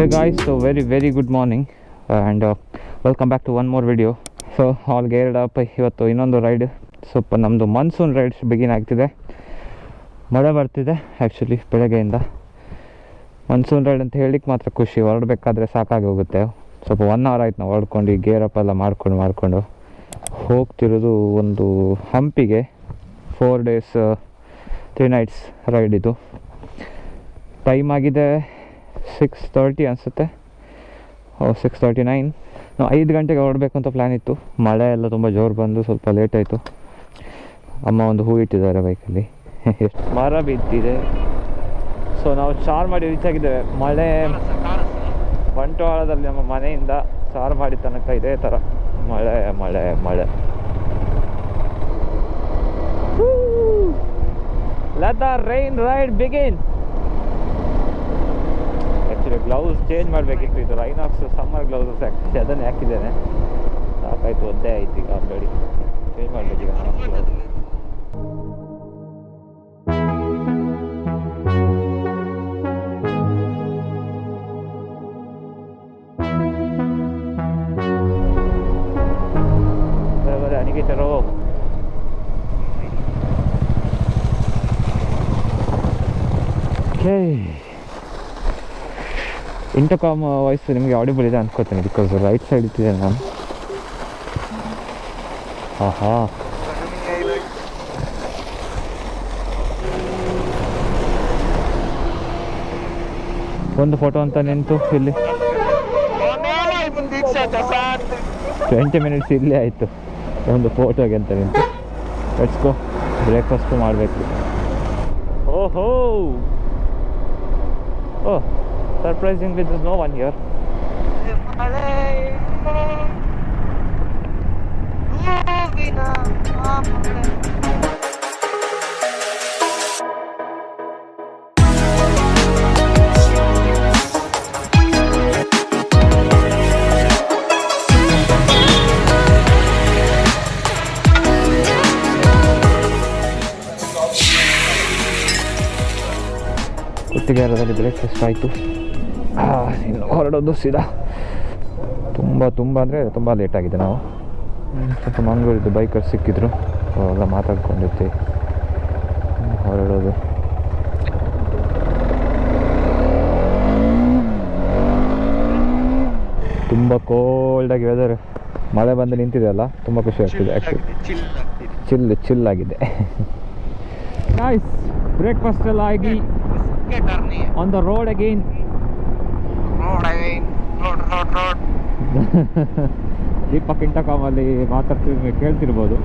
Hey guys, so very good morning and welcome back to one more video. So all geared up. ಇವತ್ತು ಇನ್ನೊಂದು ride, ಸ್ವಲ್ಪ ನಮ್ಮದು monsoon rides begin ಆಗ್ತಿದೆ. ಮಳೆ ಬರ್ತಿದೆ ಆ್ಯಕ್ಚುಲಿ ಬೆಳಗ್ಗೆಯಿಂದ. ಮಾನ್ಸೂನ್ ರೈಡ್ ಅಂತ ಹೇಳಿಕ್ಕೆ ಮಾತ್ರ ಖುಷಿ, ಹೊರಡಬೇಕಾದ್ರೆ ಸಾಕಾಗಿ ಹೋಗುತ್ತೆ. ಸ್ವಲ್ಪ 1 hour ಆಯ್ತು ನಾವು ಹೊರಡ್ಕೊಂಡು ಗೇರ್ ಅಪ್ ಎಲ್ಲ ಮಾಡ್ಕೊಂಡು ಹೋಗ್ತಿರೋದು ಒಂದು ಹಂಪಿಗೆ. 4 days 3 nights ರೈಡ್ ಇದು. ಟೈಮ್ ಆಗಿದೆ 6:30 ಅನಿಸುತ್ತೆ. 6:39. ನಾವು 5 ಗಂಟೆಗೆ ಹೊರಡಬೇಕು ಅಂತ ಪ್ಲ್ಯಾನ್ ಇತ್ತು. ಮಳೆ ಎಲ್ಲ ತುಂಬ ಜೋರು ಬಂದು ಸ್ವಲ್ಪ ಲೇಟ್ ಆಯಿತು. ಅಮ್ಮ ಒಂದು ಹೂ ಇಟ್ಟಿದ್ದಾರೆ ಬೈಕಲ್ಲಿ, ಎಷ್ಟು ಮರ ಬಿದ್ದಿದೆ. ಸೊ ನಾವು ಚಾರ್ಮಾಡಿ ರೀಚ್ ಆಗಿದ್ದೇವೆ. ಮಳೆ ಬಂಟ್ವಾಳದಲ್ಲಿ ನಮ್ಮ ಮನೆಯಿಂದ ಚಾರ್ಮಾಡಿ ತನಕ ಇದೇ ಥರ ಮಳೆ ಮಳೆ ಮಳೆ. Let the rain ride begin. Actually gloves change ಮಾಡಬೇಕಿತ್ತು. ಇದು ರೈನಾಕ್ಸ್ ಸಮ್ಮರ್ ಗ್ಲೌಸಸ್ ಆ್ಯಕ್ಚುಲಿ ಅದನ್ನು ಹಾಕಿದ್ದೇನೆ, ಸಾಕಾಯ್ತು, ಒದ್ದೆ ಆಯ್ತು. ಈಗ ಆಲ್ರೆಡಿ ಚೇಂಜ್ ಮಾಡಬೇಕೀಗ ಗ್ಲೌಸ್. ಬರೇ ಅನಿಗಿಟ್ಟರು. ಓಕೆ, ಇಂಟರ್ಕಾಮ್ ವಾಯ್ಸ್ ನಿಮಗೆ ಆಡಿಬಲ್ ಇದೆ ಅನ್ಕೋತೀನಿ, ಬಿಕಾಸ್ ರೈಟ್ ಸೈಡ್ ಇಟ್ಟಿದೆ ನಾನು. ಆಹಾ, ಒಂದು ಫೋಟೋ ಅಂತ ನಿಂತು ಇಲ್ಲಿ 20 minutes ಇಲ್ಲೇ ಆಯಿತು ಒಂದು ಫೋಟೋಗೆ ಅಂತ ನಿಂತು. ಲೆಟ್ಸ್ ಗೋ, ಬ್ರೇಕ್ಫಾಸ್ಟು ಮಾಡಬೇಕು. ಓಹೋ, oh, surprisingly there's no one here. ಕುತ್ತಿಗೆರದಲ್ಲಿ ಬ್ರೇಕ್ಫಾಸ್ಟ್ ಆಯಿತು. ಇನ್ನು ಹೊರಡೋದು ಸೀದಾ. ತುಂಬ ಅಂದರೆ ತುಂಬ ಲೇಟಾಗಿದೆ. ನಾವು ಸ್ವಲ್ಪ ಮಂಗಳೂರಿದ್ದು ಬೈಕರ್ ಸಿಕ್ಕಿದ್ರು, ಎಲ್ಲ ಮಾತಾಡ್ಕೊಂಡಿರ್ತೀವಿ ಹೊರಡೋದು. ತುಂಬ ಕೋಲ್ಡಾಗಿ ವೆದರ್, ಮಳೆ ಬಂದು ನಿಂತಿದೆಯಲ್ಲ, ತುಂಬ ಖುಷಿ ಆಗ್ತಿದೆ ಆ್ಯಕ್ಚುಲಿ. ಚಿಲ್ ಆಗಿದೆ. ನೈಸ್, ಬ್ರೇಕ್ಫಾಸ್ಟ್ ಎಲ್ಲ ಆಗಿ on the road again. Deepak ಇಂಟರ್ಕಾಮಲ್ಲಿ ಮಾತಾಡ್ತಿದ್ವಿ, ಕೇಳ್ತಿರ್ಬೋದು.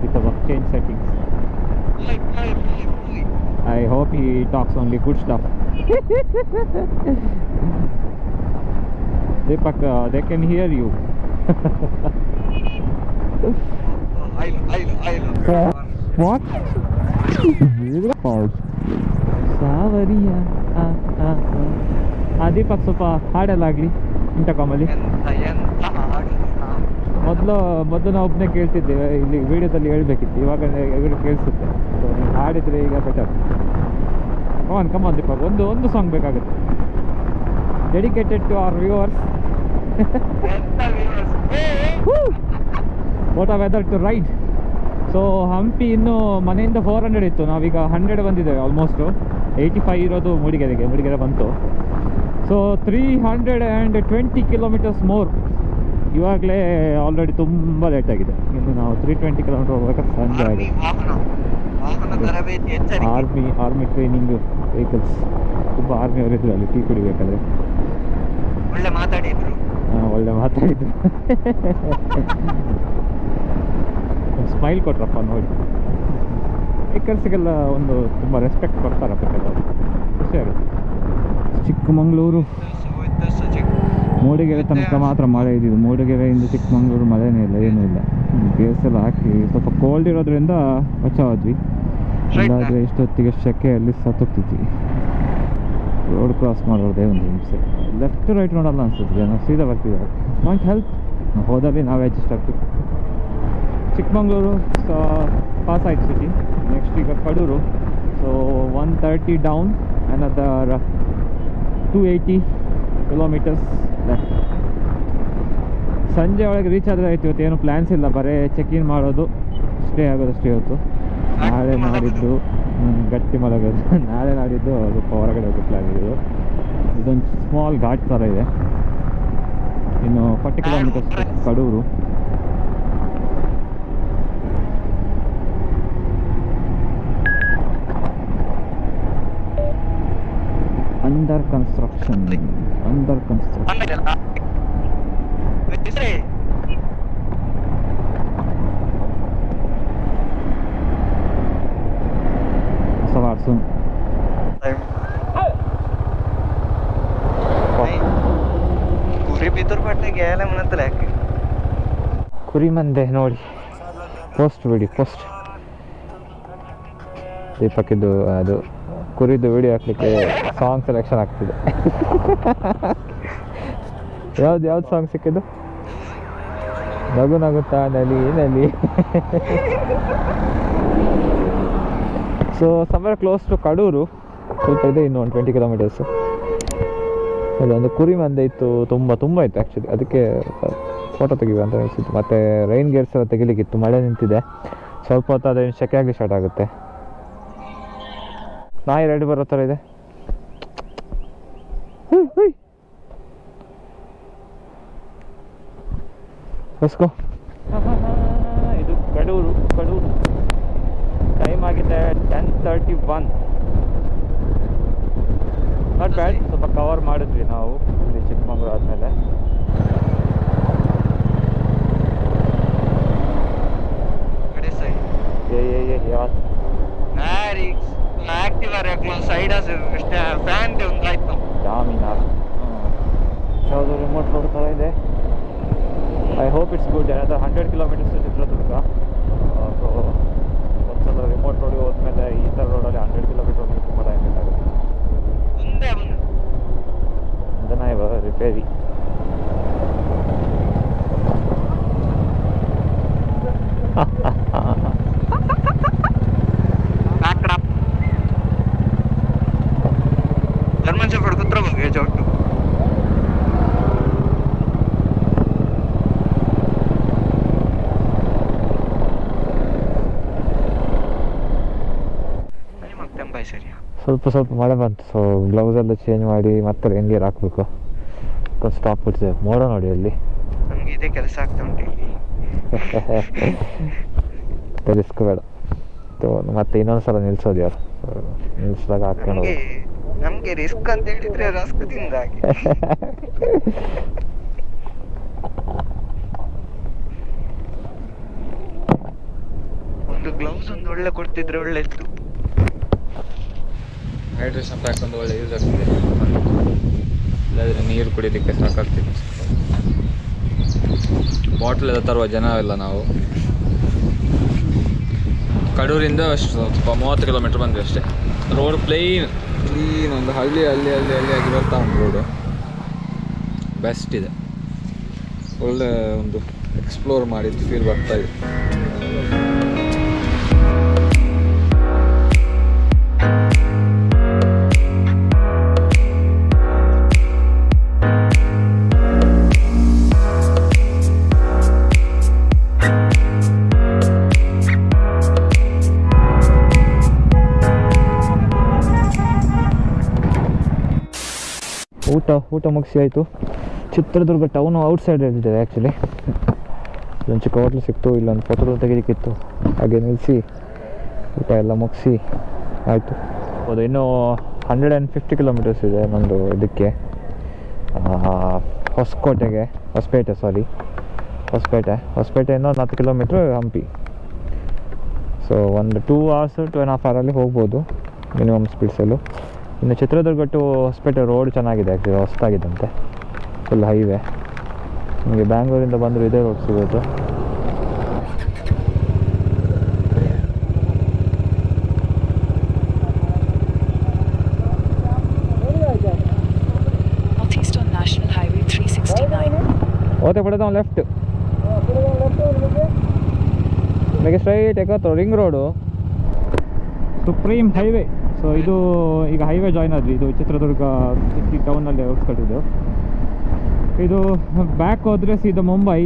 With work change settings. I hope he talks only good stuff. Deepak, they can hear you. What Saawariya. Deepak ಸ್ವಲ್ಪ ಹಾಡೆಲ್ಲ ಆಗಲಿ ಇಂಟರ್ಕಾಮಲ್ಲಿ. ಮೊದಲು ನಾವು ಒಬ್ಬನೇ ಕೇಳ್ತಿದ್ದೇವೆ, ಇಲ್ಲಿ ವಿಡಿಯೋದಲ್ಲಿ ಹೇಳ್ಬೇಕಿತ್ತು, ಇವಾಗ ಎಲ್ರಿಗೂ ಕೇಳಿಸುತ್ತೆ. ಸೊ ನೀವು ಹಾಡಿದರೆ ಈಗ ಬೆಟರ್. ಕಮಾನ್ ದೀಪಕ್, ಒಂದು ಸಾಂಗ್ ಬೇಕಾಗುತ್ತೆ, dedicated to our viewers. What a weather to ride. So Hampi ಇನ್ನೂ ಮನೆಯಿಂದ 400 ಇತ್ತು, ನಾವೀಗ 100 ಬಂದಿದ್ದೇವೆ. ಆಲ್ಮೋಸ್ಟು 85 ಇರೋದು ಮೂಡಿಗೆರೆ ಬಂತು. So 320 kilometers more. ಇವಾಗಲೇ ಆಲ್ರೆಡಿ ತುಂಬ ಲೇಟಾಗಿದೆ. ಇನ್ನು ನಾವು 320 kilometers ಹೋಗ್ಬೇಕಾದ್ರೆ ಸಂಜೆ ಆಗಿದೆ. ಆರ್ಮಿ ಟ್ರೈನಿಂಗ್ ವೆಹಿಕಲ್ಸ್, ತುಂಬ ಆರ್ಮಿ ಅವರಿದ್ರು ಅಲ್ಲಿ ಟೀ ಕುಡಿಬೇಕಾದ್ರೆ. ಒಳ್ಳೆ ಮಾತಾಡಿದ್ರು. ಸ್ಮೈಲ್ ಕೊಟ್ರಪ್ಪ ನೋಡಿ. ವೆಹಿಕಲ್ಸ್ಗೆಲ್ಲ ಒಂದು ತುಂಬ ರೆಸ್ಪೆಕ್ಟ್ ಕೊಡ್ತಾರಪ್ಪ ಕೆಲವರು, ಖುಷಿ ಆಗುತ್ತೆ. ಚಿಕ್ಕಮಗಳೂರು ಮೂಡಿಗೆರೆ ತನಕ ಮಾತ್ರ ಮಳೆ ಇದ್ದಿದ್ದು. ಮೂಡಿಗೆರೆಯಿಂದ ಚಿಕ್ಕಮಗಳೂರು ಮಳೆನೇ ಇಲ್ಲ, ಏನೂ ಇಲ್ಲ. ಗೇರ್ಸೆಲ್ಲ ಹಾಕಿ ಸ್ವಲ್ಪ ಕೋಲ್ಡ್ ಇರೋದ್ರಿಂದ ಬಚಾವಾದ್ವಿ. ಇಲ್ಲಾದರೆ ಇಷ್ಟೊತ್ತಿಗೆ ಶೆಕೆಯಲ್ಲಿ ಸತ್ತೋಗ್ತಿದ್ವಿ. ರೋಡ್ ಕ್ರಾಸ್ ಮಾಡೋದೇ ಒಂದು ಹಿಂಸೆ. ಲೆಫ್ಟ್ ರೈಟ್ ನೋಡಲ್ಲ ಅನಿಸುತ್ತೆ, ನಾವು ಸೀದಾ ಬರ್ತಿದ್ದಾರೆ. ವಾಂಟ್ ಹೆಲ್ಪ್, ಹೋದಲ್ಲಿ ನಾವೇ ಅಡ್ಜಸ್ಟ್ ಆಗ್ತೀವಿ. ಚಿಕ್ಕಮಗಳೂರು ಪಾಸ್ ಆಯ್ತು ಸಿಟಿ. ನೆಕ್ಸ್ಟ್ ಈಗ Kadur. So 130 down, another 280 kilometres left. ಸಂಜೆ ಒಳಗೆ ರೀಚ್ ಆದರೆ ಆಯ್ತು. ಇವತ್ತು ಏನು ಪ್ಲ್ಯಾನ್ಸ್ ಇಲ್ಲ, ಬರೀ ಚೆಕ್ ಇನ್ ಮಾಡೋದು, ಸ್ಟೇ ಆಗೋದಷ್ಟೇ ಇವತ್ತು. ನಾಳೆ ನಾಡಿದ್ದು ಗಟ್ಟಿ ಮಲಗೋದು. ನಾಳೆ ನಾಡಿದ್ದು ಸ್ವಲ್ಪ ಹೊರಗಡೆ ಹೋಗೋ ಪ್ಲ್ಯಾನ್ ಇದೆ. ಇದೊಂದು ಸ್ಮಾಲ್ ಘಾಟ್ ಥರ ಇದೆ. ಇನ್ನು 40 kilometres Kadur. Under construction. Soon. ಕುರಿ ಮಂದೆ ನೋಡಿ, ಪೋಸ್ಟ್ ಬಿಡಿ, ಪೋಸ್ಟ್ ದೀಪಕ್ಕಿದ್ದು ಅದು ಕುರಿದು ವಿಡಿಯೋ ಹಾಕ್ಲಿಕ್ಕೆ ಸಾಂಗ್ ಸೆಲೆಕ್ಷನ್ ಆಗ್ತಿದೆ. ಯಾವ್ದು ಸಾಂಗ್ ಸಿಕ್ಕಿದ್ದು? ನಗು ನಗುತ್ತಾ ನಲಿ ನಲಿ. So somewhere close to Kadur, ಸ್ವಲ್ಪ ಇದೆ, ಇನ್ನು ಒಂದು 20 ಕಿಲೋಮೀಟರ್ಸು. ಅದೊಂದು ಕುರಿ ಮಂದೆ ಇತ್ತು, ತುಂಬ ಇತ್ತು ಆ್ಯಕ್ಚುಲಿ. ಅದಕ್ಕೆ ಫೋಟೋ ತೆಗಿವ ಅಂತ ಅನಿಸಿತ್ತು. ಮತ್ತು ರೈನ್ ಗೇರ್ಸ್ ಎಲ್ಲ ತೆಗಿಲಿಕ್ಕಿತ್ತು, ಮಳೆ ನಿಂತಿದೆ. ಸ್ವಲ್ಪ ಹೊತ್ತು ಅದೇ ಸೆಕೆ ಆಗಲಿ ಸ್ಟಾರ್ಟ್ ಆಗುತ್ತೆ. ನಾಯಿ ರೆಡಿ ಬರೋ ಥರ ಇದೆ. ಬಸ್ಕೋ. ಇದು ಕಡೂರು. ಟೈಮ್ ಆಗಿದೆ 10:31. Not bad. ಸ್ವಲ್ಪ ಕವರ್ ಮಾಡಿದ್ವಿ ನಾವು ಇಲ್ಲಿ ಚಿಕ್ಕಮಂಗ್ಳೂರು ಆದಮೇಲೆ. ಡಾಮಿನಾರ್ ಯಾವುದು ರಿಮೋಟ್ ರೋಡ್ ಥರ ಇದೆ. I hope it's good. ಏನಾದರೂ 100 ಕಿಲೋಮೀಟರ್ಸ್ ಚಿತ್ರದುರ್ಗ. ಸೊ ಒಂದ್ಸಲ ರಿಮೋಟ್ ರೋಡಿಗೆ ಹೋದ್ಮೇಲೆ ಈ ಥರ ರೋಡಲ್ಲಿ 100 ಕಿಲೋಮೀಟರ್ ಹೋಗಿ ತುಂಬ ಟೈಮ್ ಬೇಕಾಗುತ್ತೆ. ಇಂಧನ ಇವಾಗ ರಿಪೇರಿ. ಸ್ವಲ್ಪ ಮಳೆ ಬಂತು. ಸೊ ಗ್ಲೌಸ್ ಎಲ್ಲ ಚೇಂಜ್ ಮಾಡಿ ಮತ್ತೆ ರೈನ್ ಗೇರ್ ಹಾಕಬೇಕು. ಸ್ಟಾಪ್ ಬಿಡ್ತೇವೆ. ಮೋಡ ನೋಡಿ ಅಲ್ಲಿ. ನಮಗೆ ಇದೇ ಕೆಲಸ ಆಗ್ತಾ ಉಂಟು ಇಲ್ಲಿ. ರಿಸ್ಕ್ ಬೇಡ. ಮತ್ತೆ ಇನ್ನೊಂದ್ಸಲ ನಿಲ್ಸೋದು ಯಾರು ನಿಲ್ಸಿದಾಗ ಹಾಕೊಂಡು ನಮ್ಗೆ ರಿಸ್ಕ್ ಅಂತ ಹೇಳಿದ್ರೆ ರಸ್ಕದಿಂದ ಒಂದು ಗ್ಲೌಸ್ ಒಂದು ಒಳ್ಳೆ ಕೊಡ್ತಿದ್ರೆ ಒಳ್ಳೆ ಇತ್ತು. ಹೈಡ್ರೇಷನ್ ಪ್ಯಾಕ್ ಒಂದು ಒಳ್ಳೆ ಯೂಸ್ ಆಗ್ತಿದೆ. ಇಲ್ಲಾದರೆ ನೀರು ಕುಡಿಲಿಕ್ಕೆ ಸಾಕಾಗ್ತಿತ್ತು. ಬಾಟ್ಲ್ ಎಲ್ಲ ತರುವ ಜನ ಇಲ್ಲ ನಾವು. ಕಡೂರಿಂದ ಅಷ್ಟು ಸ್ವಲ್ಪ 30 ಕಿಲೋಮೀಟ್ರ್ ಬಂದ್ವಿ ಅಷ್ಟೇ. ರೋಡ್ ಕ್ಲೀನ್ ಒಂದು ಹಳ್ಳಿ ಆಗಿ ಬರ್ತಾ ಉಂಟು ರೋಡು. ಬೆಸ್ಟ್ ಇದೆ. ಒಳ್ಳೆ ಒಂದು ಎಕ್ಸ್ಪ್ಲೋರ್ ಮಾಡಿದ್ದು ಫೀಲ್ ಬರ್ತಾ ಇದೆ. ಊಟ ಮುಗಿಸಿ ಆಯಿತು. ಚಿತ್ರದುರ್ಗ ಟೌನು ಔಟ್ಸೈಡ್ ಇದ್ದೇವೆ ಆ್ಯಕ್ಚುಲಿ. ಇಲ್ಲೊಂದು ಚಿಕ್ಕ ಹೋಟ್ಲು ಸಿಕ್ತು, ಇಲ್ಲೊಂದು ಫೋಟೋ ತೆಗಿಲಿಕ್ಕಿತ್ತು, ಹಾಗೆ ನಿಲ್ಲಿಸಿ ಊಟ ಎಲ್ಲ ಮುಗಿಸಿ ಆಯಿತು. ಹೌದು, ಇನ್ನೂ 150 ಕಿಲೋಮೀಟರ್ಸ್ ಇದೆ ನಮ್ಮದು ಇದಕ್ಕೆ, ಹೊಸಪೇಟೆಯಿಂದ 10 ಕಿಲೋಮೀಟ್ರ್ ಹಂಪಿ. ಸೊ ಒಂದು 2 hours 2.5 hours ಹೋಗ್ಬೋದು ಮಿನಿಮಮ್ ಸ್ಪೀಡ್ಸಲ್ಲೂ. ಇನ್ನು ಚಿತ್ರದುರ್ಗ ಟು ಹೊಸಪೇಟೆ ರೋಡ್ ಚೆನ್ನಾಗಿದೆ ಆ್ಯಕ್ಚುಲಿ, ಹೊಸದಾಗಿದ್ದಂತೆ, ಫುಲ್ ಹೈವೇ. ನಿಮಗೆ ಬ್ಯಾಂಗ್ಳೂರಿಂದ ಬಂದರೂ ಇದೇ ರೋಡ್ ಸಿಗೋದು. ಓತೆ ಪಡೆದ ಲೆಫ್ಟ್ ನಿಮಗೆ ಸ್ಟ್ರೈಟ್ ಯಾಕತ್ತು ring road, supreme highway so ಇದು ಈಗ ಹೈವೇ ಜಾಯ್ನ್ ಆದ್ವಿ. ಇದು ಚಿತ್ರದುರ್ಗ ಸಿಟಿ ಟೌನಲ್ಲಿ ಹೋಗ್ಸ್ಕೊಟ್ಟಿದ್ದು. ಇದು ಬ್ಯಾಕ್ ಹೋದರೆ ಸೀದಾ ಮುಂಬೈ,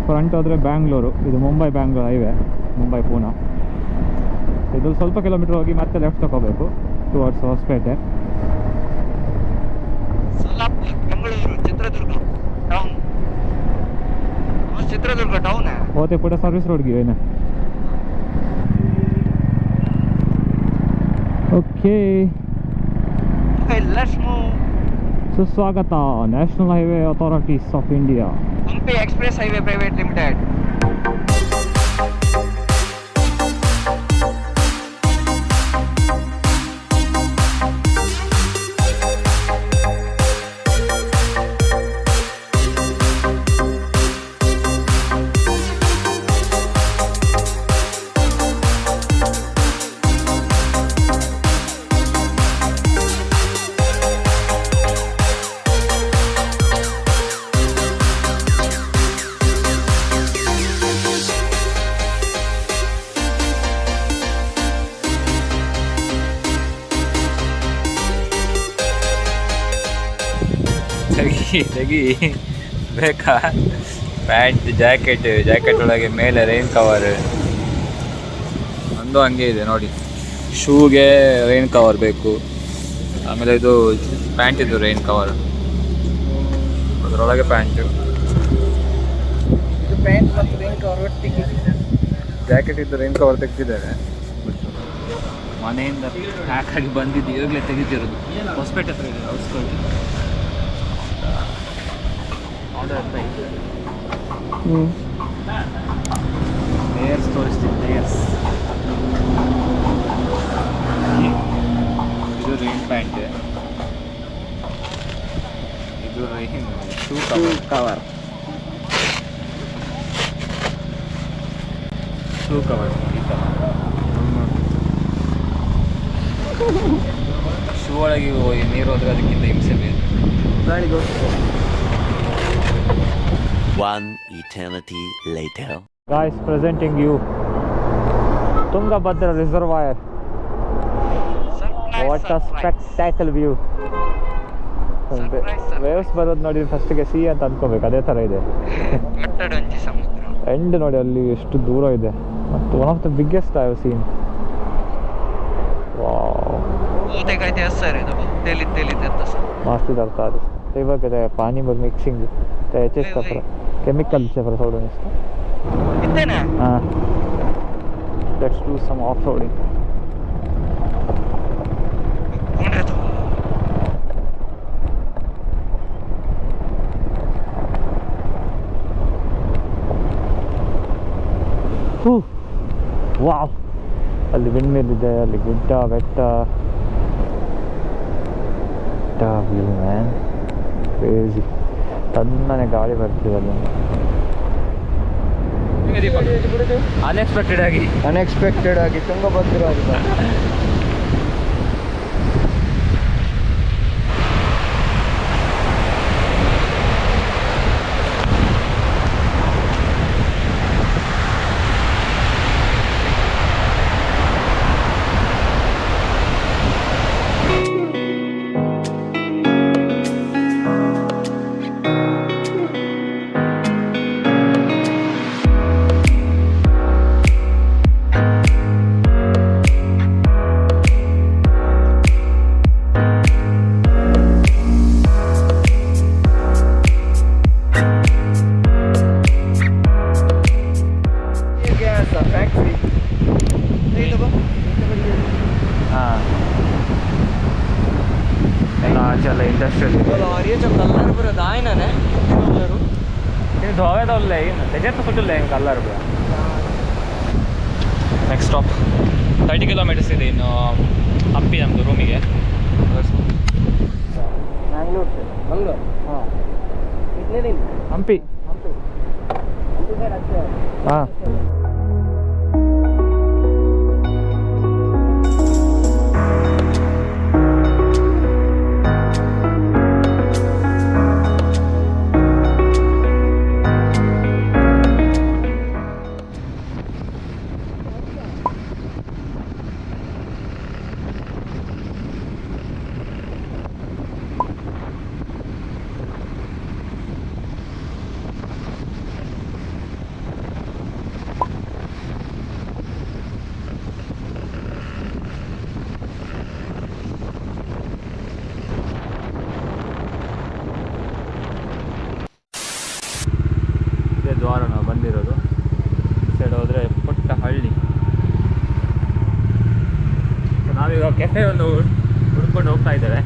ಫ್ರಂಟ್ ಹೋದರೆ ಬ್ಯಾಂಗ್ಳೂರು. ಇದು ಮುಂಬೈ ಬ್ಯಾಂಗ್ಳೂರು ಹೈವೇ, ಮುಂಬೈ ಪೂನಾ. ಇದು ಸ್ವಲ್ಪ ಕಿಲೋಮೀಟ್ರ್ ಹೋಗಿ ಮತ್ತೆ ಲೆಫ್ಟ್ ತಗೋಬೇಕು towards Hosapete. Mangaluru Chitradurga town. Chitradurga town ಹೋತೆ ಪುಟ ಸರ್ವಿಸ್ ರೋಡ್ಗೆ ಏನು. Okay, let's move. ಸುಸ್ವಾಗತ national highway authorities of India, Hampi express highway private limited. ತೆಗಿ ಬೇಕಾ? ಪ್ಯಾಂಟ್, ಜಾಕೆಟ್ ಒಳಗೆ ಮೇಲೆ ರೈನ್ ಕವರ್. ಒಂದು ಹಂಗೆ ಇದೆ ನೋಡಿ, ಶೂಗೆ ರೈನ್ ಕವರ್ ಬೇಕು. ಆಮೇಲೆ ಇದು ಪ್ಯಾಂಟ್, ಇದು ರೈನ್ ಕವರ್, ಅದರೊಳಗೆ ಪ್ಯಾಂಟು, ಪ್ಯಾಂಟ್ ಮತ್ತು ರೈನ್ ಕವರ್ ಒಟ್ಟಿಗೆ. ಜಾಕೆಟ್ ಇದ್ದು ರೈನ್ ಕವರ್ ತೆಗೆದಿದ್ದಾರೆ. ಮನೆಯಿಂದ ಪ್ಯಾಕ್ ಆಗಿ ಬಂದಿದ್ದು ಈಗಲೇ ತೆಗೆದಿರೋದು. ಹೊಸಪೇಟೆ ಹತ್ರ ಇದೆ ಔಟ್ಸ್ಕರ್ಟ್. ಲೇಯರ್ಸ್ ತೋರಿಸ್ತೀನಿ, ಲೇಯರ್ಸ್. ಇದು ರೈನ್ ಪ್ಯಾಂಟ್, ಇದು rain shoe cover, shoe cover. Shoe ಒಳಗೆ ನೀರು ಹೋದ್ರೆ ಅದಕ್ಕಿಂತ ಹಿಂಸೆ ಬೇರೆ. One eternity later. Guys, presenting you Tungabhadra Reservoir. What a spectacle view. Waves ಬರೋದು ನೋಡಿ, ಫಸ್ಟಿಗೆ ಸಿ ಅಂತ ಅಂದ್ಕೋಬೇಕು, ಅದೇ ಥರ ಇದೆ. ಎಂಡ್ ನೋಡಿ ಅಲ್ಲಿ ಎಷ್ಟು ದೂರ ಇದೆ. ಮತ್ತು one of the biggest I have seen. मस्त करता है ते बघ पाणी बघ मिक्सिंग त्याचेच कपडे केमिकलचे पर सोडून इथे ना. हां, let's do some of roading. Wow, ಅಲ್ಲಿ ವಿಂಡ್ಮಿಲ್ ಇದೆ, ಅಲ್ಲಿ ಗುಡ್ಡ ಬೆಟ್ಟ. View man, crazy. ತಣ್ಣನೆ ಗಾಳಿ ಬರ್ತಿದೆ ಅಲ್ಲಿ. ಅನ್ಎಕ್ಸ್ಪೆಕ್ಟೆಡ್ ಆಗಿ Tungabhadra colour. Next stop 30 kilometres ಇದೆ ಇನ್ನು ಹಂಪಿ ನಮ್ಮದು ರೂಮಿಗೆ. ಮಂಗಳೂರು ಹಾಂ, ಹಂಪಿ ಹಾಂ. ಸೋಮವಾರ ನಾವು ಬಂದಿರೋದು. ಈ ಸೈಡ್ ಹೋದರೆ ಪುಟ್ಟ ಹಳ್ಳಿ. ನಾವೀಗ ಕೆಫೆ ಒಂದು ಹುಡ್ಕೊಂಡು ಹೋಗ್ತಾ ಇದ್ದೇವೆ.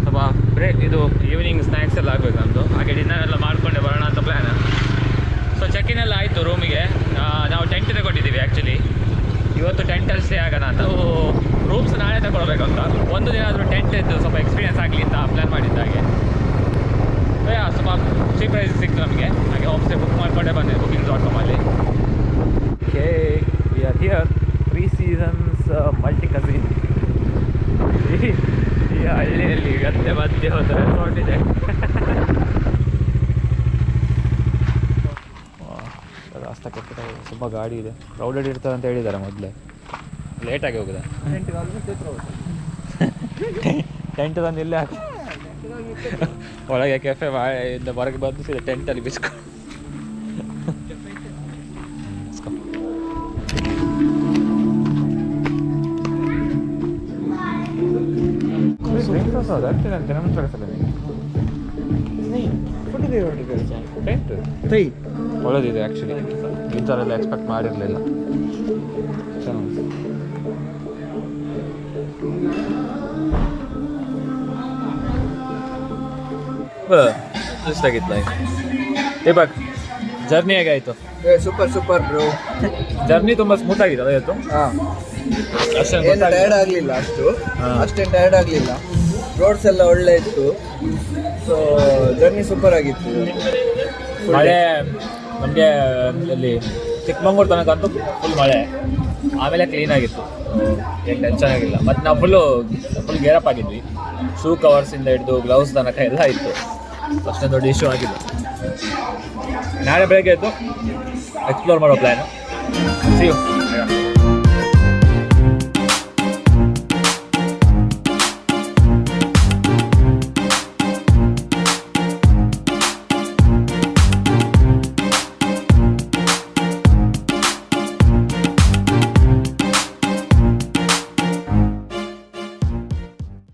ಸ್ವಲ್ಪ ಬ್ರೇಕ್, ಇದು ಈವ್ನಿಂಗ್ ಸ್ನ್ಯಾಕ್ಸ್ ಎಲ್ಲ ಆಗಬೇಕು ನಮ್ಮದು. ಹಾಗೆ ಡಿನ್ನರ್ ಎಲ್ಲ ಮಾಡಿಕೊಂಡೆ ಬರೋಣ ಅಂತ ಪ್ಲ್ಯಾನ್. ಸೊ ಚೆಕ್-ಇನ್ ಎಲ್ಲ ಆಯಿತು ರೂಮಿಗೆ. ನಾವು ಟೆಂಟ್ ತಗೊಂಡಿದ್ದೀವಿ ಆ್ಯಕ್ಚುಲಿ. ಇವತ್ತು ಟೆಂಟಲ್ಲಿ ಸ್ಟೇ ಆಗೋಣ ಅಂತ. ರೂಮ್ಸ್ ನಾಳೆ ತಗೊಳ್ಬೇಕಂತ. ಒಂದು ದಿನ ಆದರೂ ಟೆಂಟ್ ಇದ್ದು ಸ್ವಲ್ಪ ಎಕ್ಸ್ಪೀರಿಯನ್ಸ್ ಆಗಲಿ ಅಂತ ಪ್ಲ್ಯಾನ್ ಮಾಡಿದ್ದಾಗೆ. ಸ್ವಲ್ಪ ಚೀಪ್ ಪ್ರೈಸ್ ಸಿಕ್ತು ನಮಗೆ. ಹಾಗೆ ಹೋಮ್ ಸ್ಟೇ ಬುಕ್ ಮಾಡಿಕೊಂಡೇ ಬಂದೆ booking.com-ಅಲ್ಲಿ. Okay, we are here. 3 Seasons multi cuisine. ಈ ಹಳ್ಳಿಯಲ್ಲಿ ಗದ್ದೆ ಮಧ್ಯೆ ಒಂದು ರೆಸಾರ್ಟ್ ಇದೆ. ರಾಸ್ತಾ ಕೆಟ್ಟ, ತುಂಬ ಗಾಡಿ ಇದೆ, ಕ್ರೌಡೆಡ್ ಇರ್ತದೆ ಅಂತ ಹೇಳಿದ್ದಾರೆ ಮೊದಲೇ. ಲೇಟಾಗಿ ಹೋಗಿದೆ. ಟೆಂಟ್ ತಂದು ಇಲ್ಲೇ ಹಾಕಿ ಒಳಗೆ ಕೆಫೆ ಇಂದ ಹೊರಗೆ ಬಂದು ಸೀದಾ ಟೆಂಟಲ್ಲಿ ಬಿಸ್ಕೊಂಡು ಒಳ್ಳೆದಿದೆ ಆ್ಯಕ್ಚುಲಿ. ಈ ಥರ ಎಲ್ಲ ಎಕ್ಸ್ಪೆಕ್ಟ್ ಮಾಡಿರಲಿಲ್ಲ. ಇಷ್ಟಾಗಿತ್ತು ದೀಪಕ್. ಜರ್ನಿ ಹೇಗಾಯಿತು? Super bro. ಜರ್ನಿ ತುಂಬ ಸ್ಮೂತ್ ಆಗಿತ್ತು ಇವತ್ತು. ಏನು ಟಯರ್ಡ್ ಆಗಲಿಲ್ಲ, ಅಷ್ಟೇನು ಟಯರ್ಡ್ ಆಗಲಿಲ್ಲ. ರೋಡ್ಸ್ ಎಲ್ಲ ಒಳ್ಳೆ ಇತ್ತು. ಸೊ ಜರ್ನಿ ಸೂಪರ್ ಆಗಿತ್ತು. ಮಳೆ ನಮಗೆ ಇಲ್ಲಿ ಚಿಕ್ಕಮಂಗ್ಳೂರು ತನಕ ಅಂತೂ ಫುಲ್ ಮಳೆ, ಆಮೇಲೆ ಕ್ಲೀನಾಗಿತ್ತು, ಏನು ಟೆನ್ಷನ್ ಆಗಿಲ್ಲ. ಮತ್ತು ನಾವು ಫುಲ್ ಗೇರಪ್ ಆಗಿದ್ವಿ. ಶೂ ಕವರ್ಸಿಂದ ಹಿಡಿದು ಗ್ಲೌಸ್ ತನಕ ಎಲ್ಲ ಇತ್ತು. ಅಷ್ಟೊಂದು ದೊಡ್ಡ ಇಶ್ಯೂ ಆಗಿಲ್ಲ. ನಾಳೆ ಬೆಳಗ್ಗೆ ಎದ್ದು ಎಕ್ಸ್ಪ್ಲೋರ್ ಮಾಡೋ ಪ್ಲ್ಯಾನು. C you.